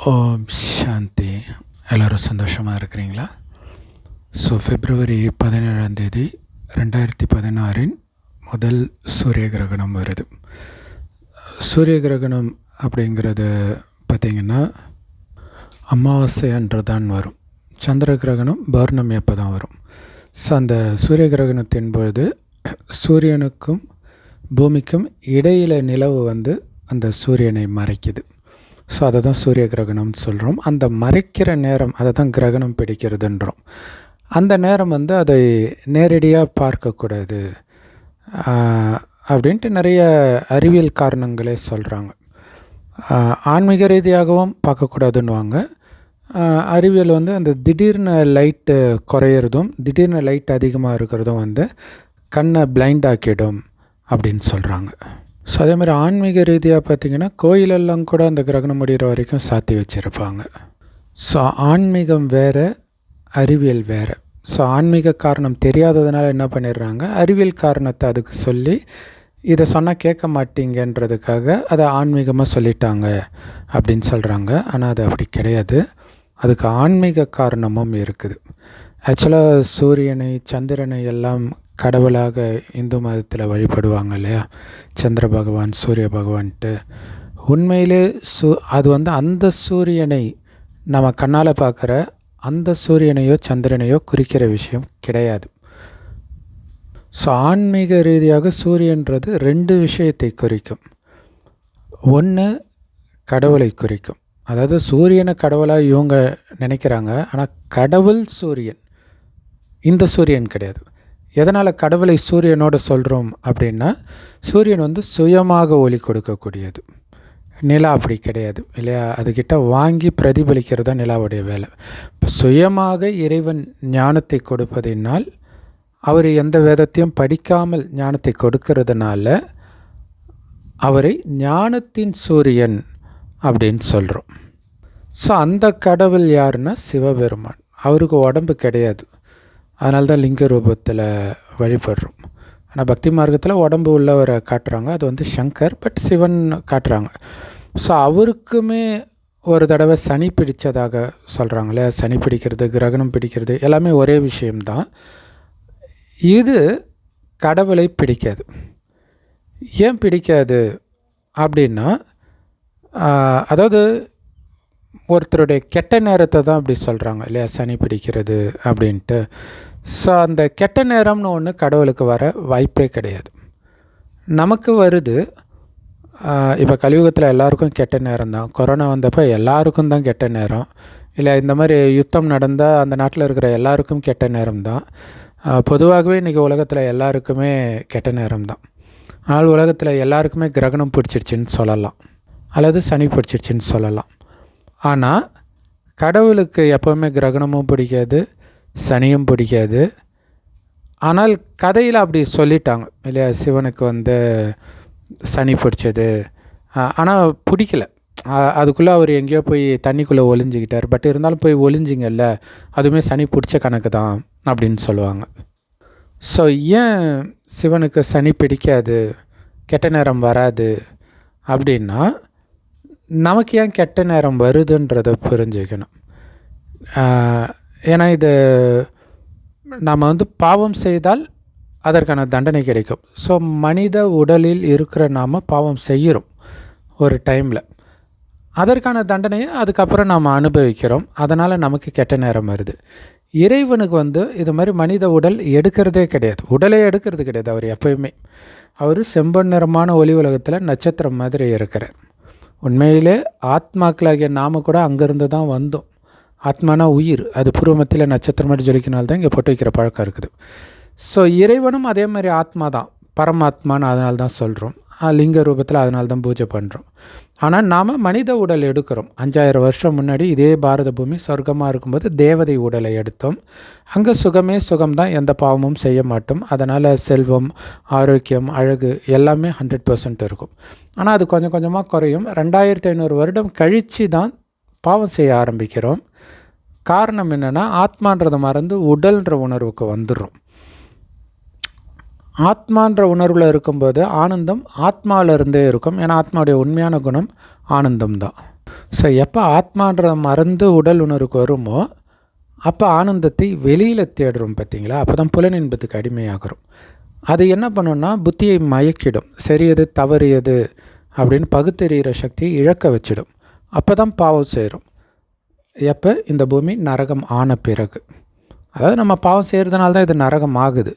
ஓம் சாந்தி. எல்லோரும் சந்தோஷமாக இருக்கிறீங்களா? ஸோ February 17 2016 முதல் சூரிய கிரகணம் வருது. சூரிய கிரகணம் அப்படிங்கிறது பார்த்திங்கன்னா அமாவாசை அன்று தான் வரும். சந்திர கிரகணம் பௌர்ணமி அப்போ தான் வரும். ஸோ அந்த சூரிய கிரகணத்தின் பொழுது சூரியனுக்கும் பூமிக்கும் இடையில் நிலவு அந்த சூரியனை மறைக்குது. ஸோ அதை தான் சூரிய கிரகணம்னு சொல்கிறோம். அந்த மறைக்கிற நேரம் அதை தான் கிரகணம் பிடிக்கிறதுன்றோம். அந்த நேரம் அதை நேரடியாக பார்க்கக்கூடாது அப்படின்ட்டு நிறைய அறிவியல் காரணங்களே சொல்கிறாங்க. ஆன்மீக ரீதியாகவும் பார்க்கக்கூடாதுன்னுவாங்க. அறிவியல் அந்த திடீர்னு லைட்டு குறையிறதும் திடீர்னு லைட் அதிகமாக இருக்கிறதும் கண்ணை பிளைண்ட் ஆக்கிடும் அப்படின்னு சொல்கிறாங்க. ஸோ அதே மாதிரி ஆன்மீக ரீதியாக பார்த்திங்கன்னா கோயிலெல்லாம் கூட அந்த கிரகணம் முடிகிற வரைக்கும் சாத்தி வச்சுருப்பாங்க. ஸோ ஆன்மீகம் வேறு, அறிவியல் வேறு. ஸோ ஆன்மீக காரணம் தெரியாததுனால என்ன பண்ணிடுறாங்க, அறிவியல் காரணத்தை அதுக்கு சொல்லி இதை சொன்னால் கேட்க மாட்டீங்கன்றதுக்காக அதை ஆன்மீகமாக சொல்லிட்டாங்க அப்படின்னு சொல்கிறாங்க. ஆனால் அது அப்படி கிடையாது. அதுக்கு ஆன்மீக காரணமும் இருக்குது. ஆக்சுவலாக சூரியனை சந்திரனை எல்லாம் கடவுளாக இந்து மதத்தில் வழிபடுவாங்க இல்லையா, சந்திர பகவான் சூரிய பகவான்ட்டு. உண்மையிலே அது அந்த சூரியனை நம்ம கண்ணால் பார்க்குற அந்த சூரியனையோ சந்திரனையோ குறிக்கிற விஷயம் கிடையாது. ஸோ ஆன்மீக ரீதியாக சூரியன்றது ரெண்டு விஷயத்தை குறிக்கும். ஒன்று கடவுளை குறிக்கும். அதாவது சூரியனை கடவுளாக இவங்க நினைக்கிறாங்க. ஆனால் கடவுள் சூரியன், இந்த சூரியன் கிடையாது. எதனால் கடவுளை சூரியனோடு சொல்கிறோம் அப்படின்னா, சூரியன் சுயமாக ஒளி கொடுக்கக்கூடியது. நிலா அப்படி கிடையாது இல்லையா, அதுக்கிட்ட வாங்கி பிரதிபலிக்கிறது தான் நிலாவுடைய வேலை. இப்போ சுயமாக இறைவன் ஞானத்தை கொடுப்பதினால், அவர் எந்த வேதத்தையும் படிக்காமல் ஞானத்தை கொடுக்கறதுனால அவரை ஞானத்தின் சூரியன் அப்படின்னு சொல்கிறோம். ஸோ அந்த கடவுள் யாருன்னா சிவபெருமான். அவருக்கு உடம்பு கிடையாது, அதனால தான் லிங்க ரூபத்தில் வழிபடுறோம். ஆனால் பக்தி மார்க்கத்தில் உடம்பு உள்ளவரை காட்டுறாங்க, அது சங்கர். பட் சிவன் காட்டுறாங்க. ஸோ அவருக்குமே ஒரு தடவை சனி பிடித்ததாக சொல்கிறாங்களே, சனி பிடிக்கிறது கிரகணம் பிடிக்கிறது எல்லாமே ஒரே விஷயம்தான். இது கடவுளை பிடிக்காது. ஏன் பிடிக்காது அப்படின்னா, அதாவது ஒருத்தருடைய கெட்ட நேரத்தை தான் அப்படி சொல்கிறாங்க இல்லையா, சனி பிடிக்கிறது அப்படின்ட்டு. ஸோ அந்த கெட்ட நேரம்னு ஒன்று கடவுளுக்கு வர வாய்ப்பே கிடையாது. நமக்கு வருது. இப்போ கலியுகத்தில் எல்லாருக்கும் கெட்ட நேரம் தான். கொரோனா வந்தப்போ எல்லாருக்கும் தான் கெட்ட நேரம். இல்லை இந்த மாதிரி யுத்தம் நடந்தால் அந்த நாட்டில் இருக்கிற எல்லாருக்கும் கெட்ட நேரம் தான். பொதுவாகவே இன்றைக்கி உலகத்தில் எல்லாருக்குமே கெட்ட நேரம் தான். ஆனால் உலகத்தில் எல்லாருக்குமே கிரகணம் பிடிச்சிருச்சின்னு சொல்லலாம், அல்லது சனி பிடிச்சிருச்சின்னு சொல்லலாம். ஆனால் கடவுளுக்கு எப்போவுமே கிரகணமும் பிடிக்காது, சனியும் பிடிக்காது. ஆனால் கதையில் அப்படி சொல்லிட்டாங்க இல்லையா, சிவனுக்கு சனி பிடிச்சது. ஆனால் பிடிக்கல. அதுக்குள்ளே அவர் எங்கேயோ போய் தண்ணிக்குள்ளே ஒளிஞ்சிக்கிட்டார். பட் இருந்தாலும் போய் ஒளிஞ்சிங்கல்ல, அதுவுமே சனி பிடிச்ச கணக்கு தான் அப்படின்னு சொல்லுவாங்க. ஸோ ஏன் சிவனுக்கு சனி பிடிக்காது, கெட்ட நேரம் வராது அப்படின்னா, நமக்கு ஏன் கெட்ட நேரம் வருதுன்றதை புரிஞ்சுக்கணும். ஏன்னா இது நம்ம பாவம் செய்தால் அதற்கான தண்டனை கிடைக்கும். ஸோ மனித உடலில் இருக்கிற நாம் பாவம் செய்கிறோம் ஒரு டைமில், அதற்கான தண்டனையை அதுக்கப்புறம் நாம் அனுபவிக்கிறோம். அதனால் நமக்கு கெட்ட நேரம் வருது. இறைவனுக்கு இது மாதிரி மனித உடல் எடுக்கிறதே கிடையாது, உடலே எடுக்கிறது கிடையாது. அவர் எப்பயுமே அவர் செம்பன் நிறமான ஒளி உலகத்தில் நட்சத்திரம் மாதிரி இருக்கிறார். உண்மையிலே ஆத்மாக்களாகிய நாம் கூட அங்கேருந்து தான் வந்தோம். ஆத்மானா உயிர், அது பூர்வமத்தில் நட்சத்திரம் மாதிரி ஜொலிக்கினால்தான் இங்கே போட்டு வைக்கிற பழக்கம் இருக்குது. ஸோ இறைவனும் அதே மாதிரி ஆத்மா தான், பரமாத்மான்னு அதனால தான் சொல்கிறோம். லிங்க ரூபத்தில் அதனால தான் பூஜை பண்ணுறோம். ஆனால் நாம் மனித உடல் எடுக்கிறோம். 5000 வருஷம் முன்னாடி இதே பாரத பூமி சொர்க்கமாக இருக்கும்போது தேவதை உடலை எடுத்தோம். அங்கே சுகமே சுகம்தான், எந்த பாவமும் செய்ய மாட்டோம். அதனால் செல்வம், ஆரோக்கியம், அழகு எல்லாமே 100% இருக்கும். ஆனால் அது கொஞ்சம் கொஞ்சமாக குறையும். 2500 வருடம் கழித்து தான் பாவம் செய்ய ஆரம்பிக்கிறோம். காரணம் என்னென்னா, ஆத்மான்றதை மறந்து உடல்ன்ற உணர்வுக்கு வந்துடுறோம். ஆத்மான்ற உணர்வில் இருக்கும்போது ஆனந்தம் ஆத்மாவிலிருந்தே இருக்கும். ஏன்னா ஆத்மாவுடைய உண்மையான குணம் ஆனந்தம் தான். ஸோ எப்போ ஆத்மான்ற மறந்து உடல் உணர்வுக்கு வருமோ அப்போ ஆனந்தத்தை வெளியில் தேடுறோம் பார்த்தீங்களா, அப்போ தான் புலனின்பத்துக்கு அடிமையாகிறோம். அது என்ன பண்ணுன்னா புத்தியை மயக்கிடும், சரி எது தவறு எது அப்படின்னு பகுத்தெறிகிற சக்தியை இழக்க வச்சிடும். அப்போ தான் பாவம் செய்கிறோம். எப்போ இந்த பூமி நரகம் ஆன பிறகு, அதாவது நம்ம பாவம் செய்கிறதுனால தான் இது நரகம் ஆகுது.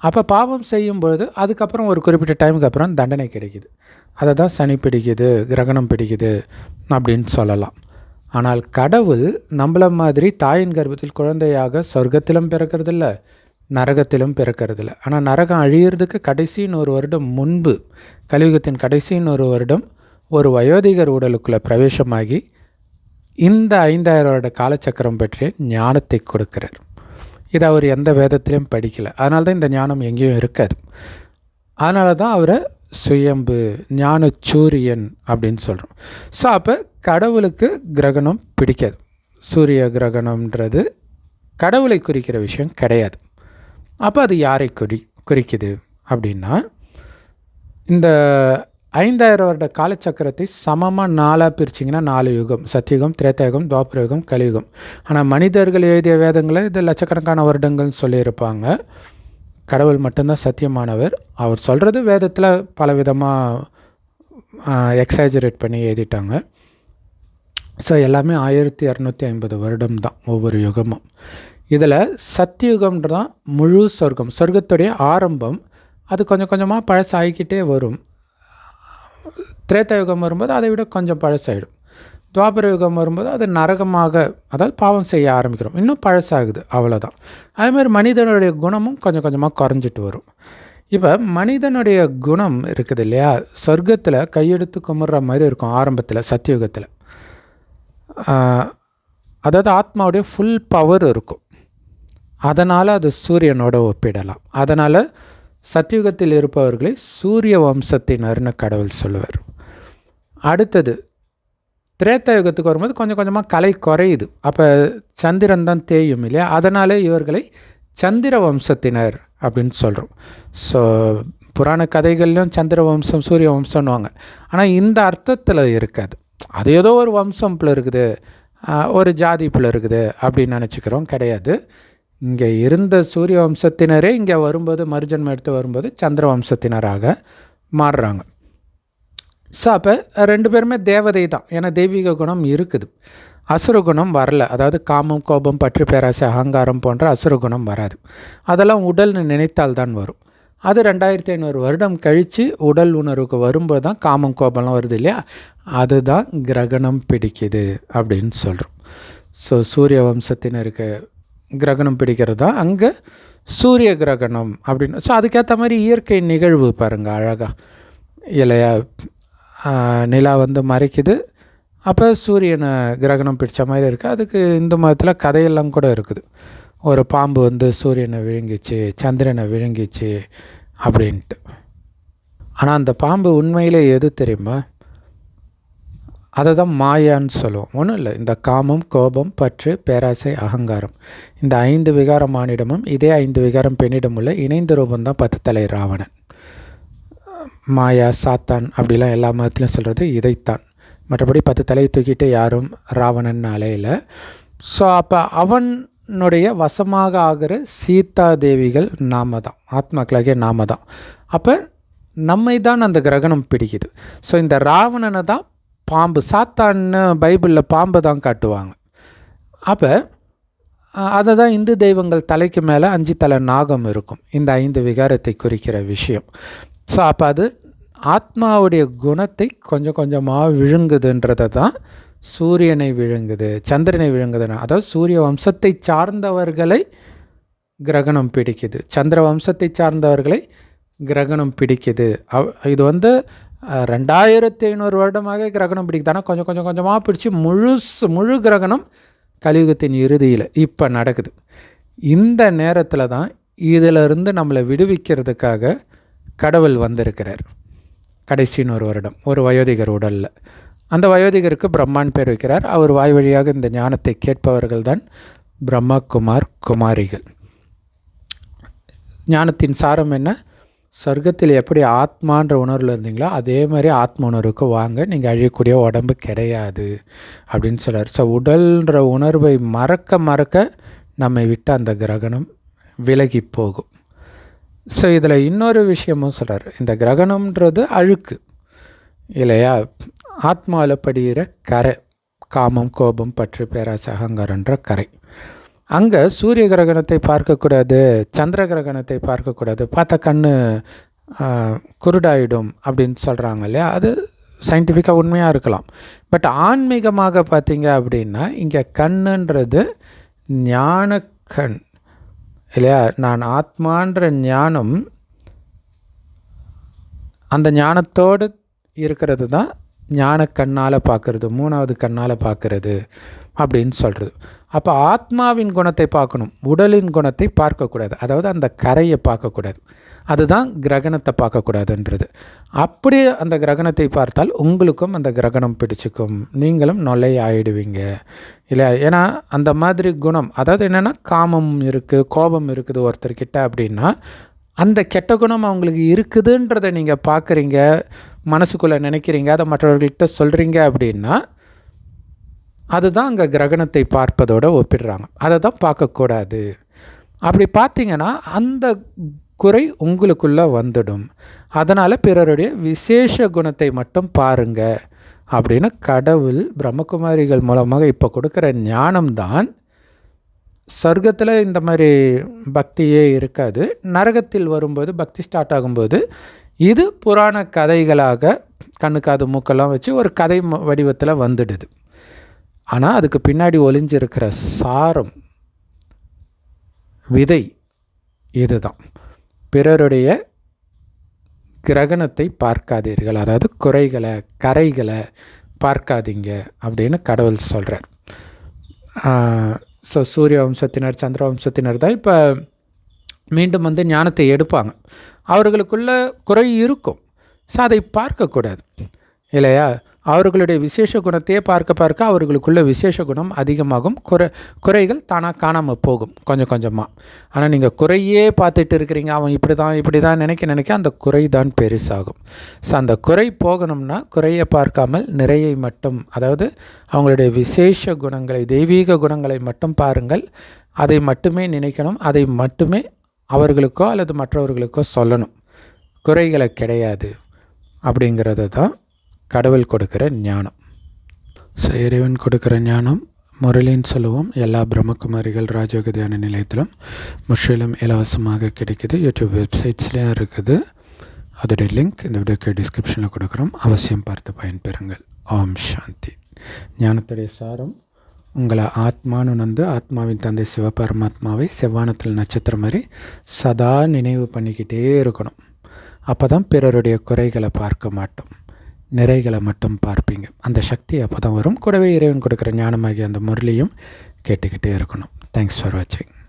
அப்போ பாவம் செய்யும்பொழுது அதுக்கப்புறம் ஒரு குறிப்பிட்ட டைமுக்கு அப்புறம் தண்டனை கிடைக்கிது. அதை தான் சனி பிடிக்குது, கிரகணம் பிடிக்குது அப்படின்னு சொல்லலாம். ஆனால் கடவுள் நம்மள மாதிரி தாயின் கர்ப்பத்தில் குழந்தையாக சொர்க்கத்திலும் பிறக்கிறதில்ல, நரகத்திலும் பிறக்கிறதில்ல. ஆனால் நரகம் அழியிறதுக்கு கடைசி 100 வருடம் முன்பு, கலியுகத்தின் கடைசி 100 வருடம் ஒரு வயோதிகர் உடலுக்குள்ளே பிரவேசமாகி இந்த 5000 வருட காலச்சக்கரம் பற்றிய ஞானத்தை கொடுக்கிறார். இதை அவர் எந்த வேதத்திலையும் படிக்கலை. அதனால தான் இந்த ஞானம் எங்கேயும் இருக்காது. அதனால தான் அவரை சுயம்பு ஞான சூரியன் அப்படின்னு சொல்கிறோம். ஸோ அப்போ கடவுளுக்கு கிரகணம் பிடிக்காது. சூரிய கிரகணம்ன்றது கடவுளை குறிக்கிற விஷயம் கிடையாது. அப்போ அது யாரை குறிக்குது அப்படின்னா, இந்த 5000 வருட காலச்சக்கரத்தை சமமாக 4 பிரிச்சிங்கன்னா 4 யுகம்: சத்தியுகம், திரேதாயுகம், துவாபரயுகம், கலியுகம். ஆனால் மனிதர்கள் எழுதிய வேதங்களை இது லட்சக்கணக்கான வருடங்கள்னு சொல்லியிருப்பாங்க. கடவுள் மட்டும்தான் சத்தியமானவர். அவர் சொல்கிறது வேதத்தில் பலவிதமாக எக்ஸாஜரேட் பண்ணி எழுதிட்டாங்க. ஸோ எல்லாமே 1250 வருடம் தான் ஒவ்வொரு யுகமும். இதில் சத்தியுகம்ன்றதான் முழு சொர்க்கம், சொர்க்கத்துடைய ஆரம்பம். அது கொஞ்சம் கொஞ்சமாக பழசாகிக்கிட்டே வரும். திரேதாயுகம் வரும்போது அதை விட கொஞ்சம் பழசாயிடும். துவாபர யுகம் வரும்போது அது நரகமாக, அதாவது பாவம் செய்ய ஆரம்பிக்கிறோம், இன்னும் பழசாகுது, அவ்வளோதான். அதேமாதிரி மனிதனுடைய குணமும் கொஞ்சம் கொஞ்சமாக குறைஞ்சிட்டு வரும். இப்போ மனிதனுடைய குணம் இருக்குது இல்லையா, சொர்க்கத்தில் கையெடுத்து கும்பிட்ற மாதிரி இருக்கும் ஆரம்பத்தில் சத்தியுகத்தில். அதாவது ஆத்மாவுடைய ஃபுல் பவர் இருக்கும். அதனால் அது சூரியனோட ஒப்பிடலாம். அதனால் சத்தியுகத்தில் இருப்பவர்களை சூரிய வம்சத்தினர்னு கடவுள் சொல்லுவார். அடுத்தது திரேதாயுகத்துக்கு வரும்போது கொஞ்சம் கொஞ்சமாக கலை குறையுது. அப்போ சந்திரன் தான் தேயும் இல்லையா, அதனாலே இவர்களை சந்திர வம்சத்தினர் அப்படின்னு சொல்கிறோம். ஸோ புராண கதைகள்லையும் சந்திர வம்சம் சூரிய வம்சம்னுவாங்க. ஆனால் இந்த அர்த்தத்தில் இருக்காது. அது ஏதோ ஒரு வம்சம்ல இருக்குது, ஒரு ஜாதிப்பில் இருக்குது அப்படின்னு நினச்சிக்கிறோம். கிடையாது. இங்கே இருந்த சூரிய வம்சத்தினரே இங்கே வரும்போது, மறுஜன்மம் எடுத்து வரும்போது சந்திர வம்சத்தினராக மாறுறாங்க. ஸோ அப்போ 2 பேருமே தேவதை தான். ஏன்னா தெய்வீக குணம் இருக்குது, அசுர குணம் வரல. அதாவது காமம், கோபம், பற்று, பேராசை, அகங்காரம் போன்ற அசுர குணம் வராது. அதெல்லாம் உடல்னு நினைத்தால் தான் வரும். அது 2500 வருடம் கழித்து உடல் உணர்வுக்கு வரும்போது தான் காமம், கோபம்லாம் வருது இல்லையா, அதுதான் கிரகணம் பிடிக்குது அப்படின்னு சொல்கிறோம். ஸோ சூரிய வம்சத்தினருக்கு கிரகணம் பிடிக்கிறது தான் அங்கே சூரிய கிரகணம் அப்படின்னு. ஸோ அதுக்கேற்ற மாதிரி இயற்கை நிகழ்வு பாருங்கள் அழகாக இல்லையா. நிலா வந்து மறைக்குது, அப்போ சூரியனை கிரகணம் பிடிச்ச மாதிரி இருக்குது. அதுக்கு இந்து மதத்தில் கதையெல்லாம் கூட இருக்குது. ஒரு பாம்பு வந்து சூரியனை விழுங்கிச்சு, சந்திரனை விழுங்கிச்சு அப்படின்ட்டு. ஆனால் அந்த பாம்பு உண்மையிலே எது தெரியுமா, அதை தான் மாயான்னு சொல்லுவோம். ஒன்றும் இல்லை, இந்த காமம், கோபம், பற்று, பேராசை, அகங்காரம், இந்த 5 விகாரம் ஆணிடமும் இதே 5 விகாரம் பெண்ணிடம் உள்ள இணைந்த ரூபந்தான் 10 தலை ராவணன். மாயா, சாத்தான் அப்படிலாம் எல்லா மதத்துலையும் சொல்கிறது இதைத்தான். மற்றபடி 10 தலையை தூக்கிட்டு யாரும் ராவணன் அலையில். ஸோ அப்போ அவனுடைய வசமாக ஆகிற சீதா தேவிகள் நாம தான், ஆத்மாக்களாகிய நாம தான். அப்போ நம்மை தான் அந்த கிரகணம் பிடிக்குது. ஸோ இந்த ராவணனை தான் பாம்பு, சாத்தான்னு பைபிளில் பாம்பை தான் காட்டுவாங்க. அப்போ அதை தான் இந்து தெய்வங்கள் தலைக்கு மேலே 5 தலை நாகம் இருக்கும், இந்த 5 விகாரத்தை குறிக்கிற விஷயம். ஸோ அப்போ அது ஆத்மாவுடைய குணத்தை கொஞ்சம் கொஞ்சமாக விழுங்குதுன்றதை தான் சூரியனை விழுங்குது, சந்திரனை விழுங்குதுன்னா, அதாவது சூரிய வம்சத்தை சார்ந்தவர்களை கிரகணம் பிடிக்குது, சந்திர வம்சத்தை சார்ந்தவர்களை கிரகணம் பிடிக்குது. இது வந்து 2500 வருடமாக கிரகணம் பிடிக்குது. ஆனால் கொஞ்சம் கொஞ்சம் கொஞ்சமாக பிடிச்சி முழு கிரகணம் கலியுகத்தின் இறுதியில் இப்போ நடக்குது. இந்த நேரத்தில் தான் இதிலிருந்து நம்மளை விடுவிக்கிறதுக்காக கடவுள் வந்திருக்கிறார். கடைசி 100 வருடம் ஒரு வயோதிகர் உடலில். அந்த வயோதிகருக்கு பிரம்மான் பேர் வைக்கிறார். அவர் வாய் வழியாக இந்த ஞானத்தை கேட்பவர்கள் தான் பிரம்மா குமார் குமாரிகள். ஞானத்தின் சாரம் என்ன, சொர்க்கத்தில் எப்படி ஆத்மான்ற உணர்வில் இருந்தீங்களோ அதே மாதிரி ஆத்ம உணர்வுக்கு வாங்க, நீங்கள் அழியக்கூடிய உடம்பு கிடையாது அப்படின்னு சொல்கிறார். ஸோ உடல்ன்ற உணர்வை மறக்க மறக்க நம்மை விட்டு அந்த கிரகணம் விலகி போகும். ஸோ இதில் இன்னொரு விஷயமும் சொல்கிறார். இந்த கிரகணம்ன்றது அழுக்கு இல்லையா, ஆத்மாவில் படிகிற கரை, காமம், கோபம், பற்று, பேராசை, அகங்காரன்ற கரை. அங்கே சூரிய கிரகணத்தை பார்க்கக்கூடாது, சந்திர கிரகணத்தை பார்க்கக்கூடாது, பார்த்தா கண் குருடாயிடும் அப்படின்னு சொல்கிறாங்க இல்லையா. அது சயின்டிஃபிக்காக உண்மையாக இருக்கலாம். பட் ஆன்மீகமாக பார்த்தீங்க அப்படின்னா இங்கே கண்ணுன்றது ஞான கண் இல்லையா. நான் ஆத்மான்ற ஞானம், அந்த ஞானத்தோடு இருக்கிறது தான் ஞான கண்ணால் பார்க்குறது, மூணாவது கண்ணால் பார்க்குறது அப்படின்னு சொல்கிறது. அப்போ ஆத்மாவின் குணத்தை பார்க்கணும், உடலின் குணத்தை பார்க்கக்கூடாது. அதாவது அந்த கரையை பார்க்கக்கூடாது. அதுதான் கிரகணத்தை பார்க்கக்கூடாதுன்றது. அப்படியே அந்த கிரகணத்தை பார்த்தால் உங்களுக்கும் அந்த கிரகணம் பிடிச்சிக்கும், நீங்களும் ஆயிடுவீங்க இல்லை. ஏன்னா அந்த மாதிரி குணம், அதாவது என்னென்னா காமம் இருக்குது, கோபம் இருக்குது ஒருத்தர்கிட்ட அப்படின்னா அந்த கெட்ட குணம் அவங்களுக்கு இருக்குதுன்றதை நீங்கள் பார்க்குறீங்க, மனசுக்குள்ளே நினைக்கிறீங்க, அதை மற்றவர்கள்கிட்ட சொல்கிறீங்க அப்படின்னா அதுதான் அங்கே கிரகணத்தை பார்ப்பதோடு ஒப்பிடுறாங்க. அதை தான் பார்க்கக்கூடாது. அப்படி பார்த்தீங்கன்னா அந்த குறை உங்களுக்குள்ளே வந்துடும். அதனால் பிறருடைய விசேஷ குணத்தை மட்டும் பாருங்கள் அப்படின்னு கடவுள் பிரம்மகுமாரிகள் மூலமாக இப்போ கொடுக்குற ஞானம்தான். சொர்க்கத்தில் இந்த மாதிரி பக்தியே இருக்காது. நரகத்தில் வரும்போது பக்தி ஸ்டார்ட் ஆகும்போது இது புராண கதைகளாக கண்ணுக்காது மூக்கெல்லாம் வச்சு ஒரு கதை வடிவத்தில் வந்துடுது. ஆனால் அதுக்கு பின்னாடி ஒளிஞ்சிருக்கிற சாரம், விதை இதுதான். பிறருடைய கிரகணத்தை பார்க்காதீர்கள், அதாவது குறைகளை, கரைகளை பார்க்காதீங்க அப்படின்னு கடவுள் சொல்கிறார். ஸோ சூரிய வம்சத்தினர், சந்திர வம்சத்தினர் தான் இப்போ மீண்டும் வந்து ஞானத்தை எடுப்பாங்க. அவர்களுக்குள்ள குறை இருக்கும். ஸோ அதை பார்க்கக்கூடாது இல்லையா. அவர்களுடைய விசேஷ குணத்தையே பார்க்க பார்க்க அவர்களுக்குள்ள விசேஷ குணம் அதிகமாகும், குறைகள் தானாக காணாமல் போகும் கொஞ்சம் கொஞ்சமாக. ஆனால் நீங்கள் குறையே பார்த்துட்டு இருக்கிறீங்க, அவன் இப்படி தான் நினைக்க அந்த குறை தான் பெருசாகும். ஸோ அந்த குறை போகணும்னா குறையை பார்க்காமல் நிறையை மட்டும், அதாவது அவங்களுடைய விசேஷ குணங்களை, தெய்வீக குணங்களை மட்டும் பாருங்கள். அதை மட்டுமே நினைக்கணும், அதை மட்டுமே அவர்களுக்கோ அல்லது மற்றவர்களுக்கோ சொல்லணும். குறைகளை கிடையாது அப்படிங்கிறது தான் கடவுள் கொடுக்குற ஞானம். ஸோ இறைவன் கொடுக்குற ஞானம் முரளின்னு சொல்லுவோம். எல்லா பிரம்மகுமாரிகள் ராஜயோக தியான நிலையத்திலும் முற்றிலும் இலவசமாக கிடைக்குது. யூடியூப் வெப்சைட்ஸ்லேயும் இருக்குது. அதோடைய லிங்க் இந்த வீடியோக்கு டிஸ்கிரிப்ஷனில் கொடுக்குறோம். அவசியம் பார்த்து பயன்பெறுங்கள். ஓம் சாந்தி. ஞானத்துடைய சாரம், உங்களை ஆத்மானு உணர்ந்து ஆத்மாவின் தந்தை சிவபரமாத்மாவை செவ்வானத்தில் நட்சத்திரம் மாதிரி சதா நினைவு பண்ணிக்கிட்டே இருக்கணும். அப்போ தான் பிறருடைய குறைகளை பார்க்க மாட்டோம், நிறைகளை மட்டும் பார்ப்பீங்க. அந்த சக்தி அப்போ தான் வரும். கூடவே இறைவன் கொடுக்குற ஞானமாகிய அந்த முரளியும் கேட்டுக்கிட்டே இருக்கணும். தேங்க்ஸ் ஃபார் வாட்சிங்.